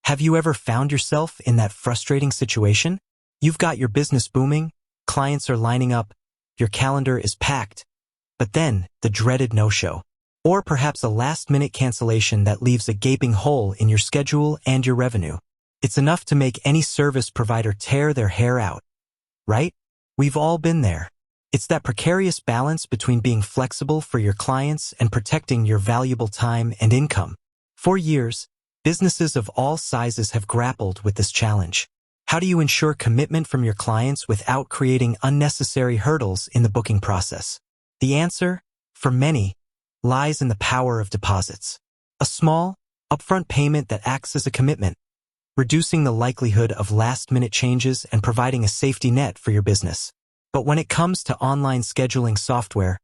Have you ever found yourself in that frustrating situation? You've got your business booming, clients are lining up, your calendar is packed, but then the dreaded no-show. Or perhaps a last-minute cancellation that leaves a gaping hole in your schedule and your revenue. It's enough to make any service provider tear their hair out, right? We've all been there. It's that precarious balance between being flexible for your clients and protecting your valuable time and income. For years, businesses of all sizes have grappled with this challenge. How do you ensure commitment from your clients without creating unnecessary hurdles in the booking process? The answer, for many, lies in the power of deposits. A small, upfront payment that acts as a commitment, reducing the likelihood of last-minute changes and providing a safety net for your business. But when it comes to online scheduling software,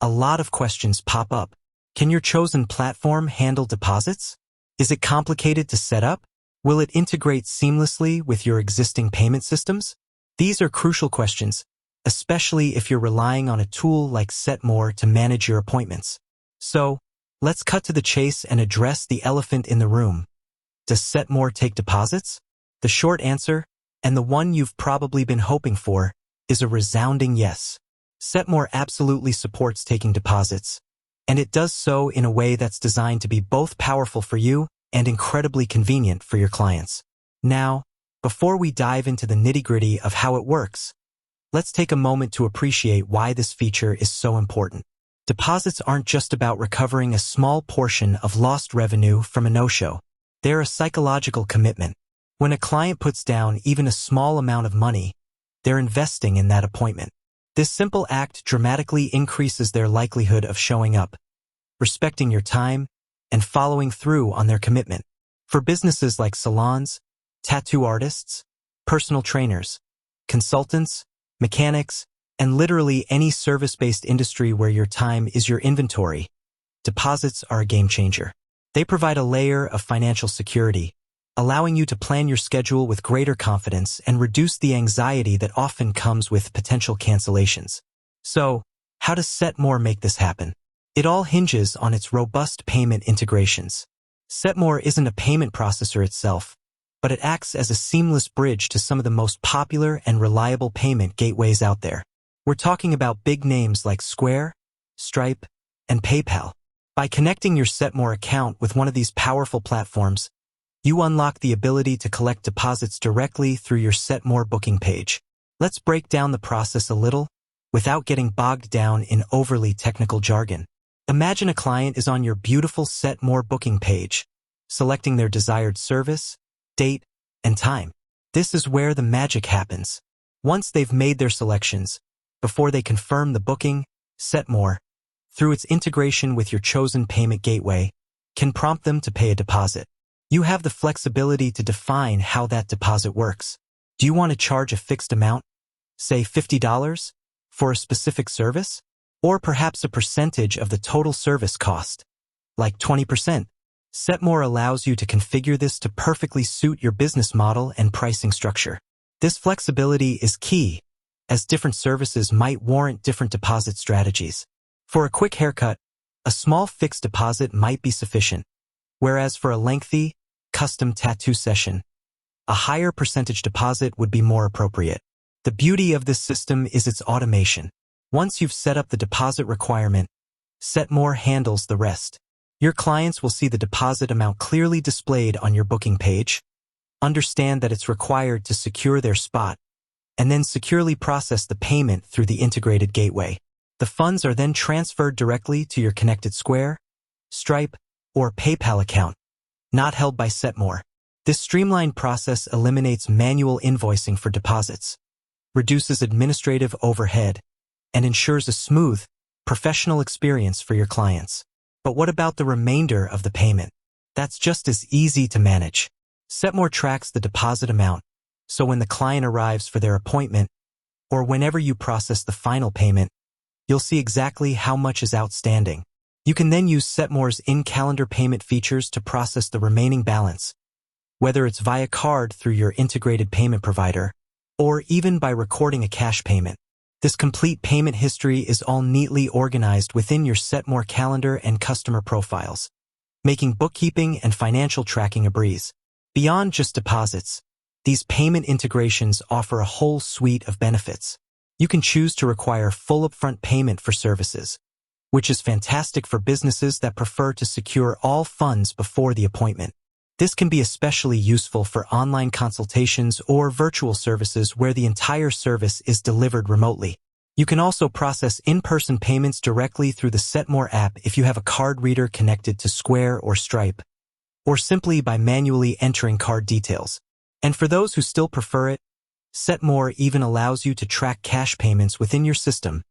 a lot of questions pop up. Can your chosen platform handle deposits? Is it complicated to set up? Will it integrate seamlessly with your existing payment systems? These are crucial questions, especially if you're relying on a tool like Setmore to manage your appointments. So, let's cut to the chase and address the elephant in the room. Does Setmore take deposits? The short answer, and the one you've probably been hoping for, is a resounding yes. Setmore absolutely supports taking deposits, and it does so in a way that's designed to be both powerful for you and incredibly convenient for your clients. Now, before we dive into the nitty-gritty of how it works, let's take a moment to appreciate why this feature is so important. Deposits aren't just about recovering a small portion of lost revenue from a no-show. They're a psychological commitment. When a client puts down even a small amount of money, they're investing in that appointment. This simple act dramatically increases their likelihood of showing up, respecting your time, and following through on their commitment. For businesses like salons, tattoo artists, personal trainers, consultants, mechanics, and literally any service-based industry where your time is your inventory, deposits are a game changer. They provide a layer of financial security, allowing you to plan your schedule with greater confidence and reduce the anxiety that often comes with potential cancellations. So, how does Setmore make this happen? It all hinges on its robust payment integrations. Setmore isn't a payment processor itself, but it acts as a seamless bridge to some of the most popular and reliable payment gateways out there. We're talking about big names like Square, Stripe, and PayPal. By connecting your Setmore account with one of these powerful platforms, you unlock the ability to collect deposits directly through your Setmore booking page. Let's break down the process a little, without getting bogged down in overly technical jargon. Imagine a client is on your beautiful Setmore booking page, selecting their desired service, date, and time. This is where the magic happens. Once they've made their selections, before they confirm the booking, Setmore, through its integration with your chosen payment gateway, can prompt them to pay a deposit. You have the flexibility to define how that deposit works. Do you want to charge a fixed amount, say $50, for a specific service? Or perhaps a percentage of the total service cost, like 20%? Setmore allows you to configure this to perfectly suit your business model and pricing structure. This flexibility is key, as different services might warrant different deposit strategies. For a quick haircut, a small fixed deposit might be sufficient, whereas for a lengthy, custom tattoo session, a higher percentage deposit would be more appropriate. The beauty of this system is its automation. Once you've set up the deposit requirement, Setmore handles the rest. Your clients will see the deposit amount clearly displayed on your booking page, understand that it's required to secure their spot, and then securely process the payment through the integrated gateway. The funds are then transferred directly to your connected Square, Stripe, or PayPal account, not held by Setmore. This streamlined process eliminates manual invoicing for deposits, reduces administrative overhead, and ensures a smooth, professional experience for your clients. But what about the remainder of the payment? That's just as easy to manage. Setmore tracks the deposit amount, so when the client arrives for their appointment, or whenever you process the final payment, you'll see exactly how much is outstanding. You can then use Setmore's in-calendar payment features to process the remaining balance, whether it's via card through your integrated payment provider, or even by recording a cash payment. This complete payment history is all neatly organized within your Setmore calendar and customer profiles, making bookkeeping and financial tracking a breeze. Beyond just deposits, these payment integrations offer a whole suite of benefits. You can choose to require full upfront payment for services, which is fantastic for businesses that prefer to secure all funds before the appointment. This can be especially useful for online consultations or virtual services where the entire service is delivered remotely. You can also process in-person payments directly through the Setmore app if you have a card reader connected to Square or Stripe, or simply by manually entering card details. And for those who still prefer it, Setmore even allows you to track cash payments within your system,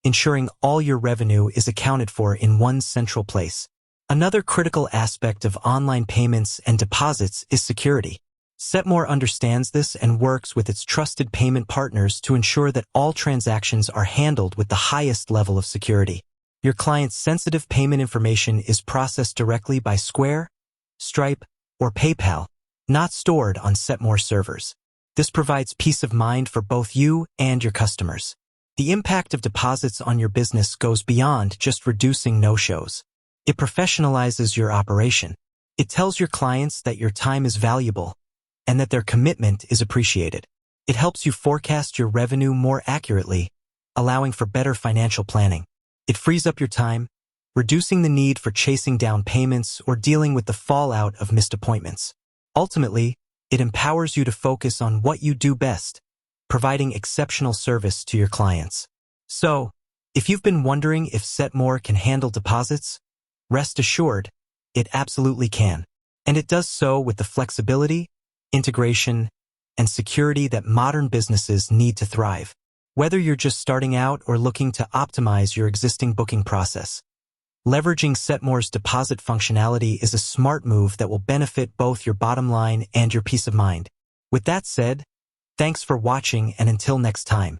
ensuring all your revenue is accounted for in one central place. Another critical aspect of online payments and deposits is security. Setmore understands this and works with its trusted payment partners to ensure that all transactions are handled with the highest level of security. Your client's sensitive payment information is processed directly by Square, Stripe, or PayPal, not stored on Setmore servers. This provides peace of mind for both you and your customers. The impact of deposits on your business goes beyond just reducing no-shows. It professionalizes your operation. It tells your clients that your time is valuable and that their commitment is appreciated. It helps you forecast your revenue more accurately, allowing for better financial planning. It frees up your time, reducing the need for chasing down payments or dealing with the fallout of missed appointments. Ultimately, it empowers you to focus on what you do best, providing exceptional service to your clients. So, if you've been wondering if Setmore can handle deposits, rest assured, it absolutely can. And it does so with the flexibility, integration, and security that modern businesses need to thrive. Whether you're just starting out or looking to optimize your existing booking process, leveraging Setmore's deposit functionality is a smart move that will benefit both your bottom line and your peace of mind. With that said, thanks for watching, and until next time.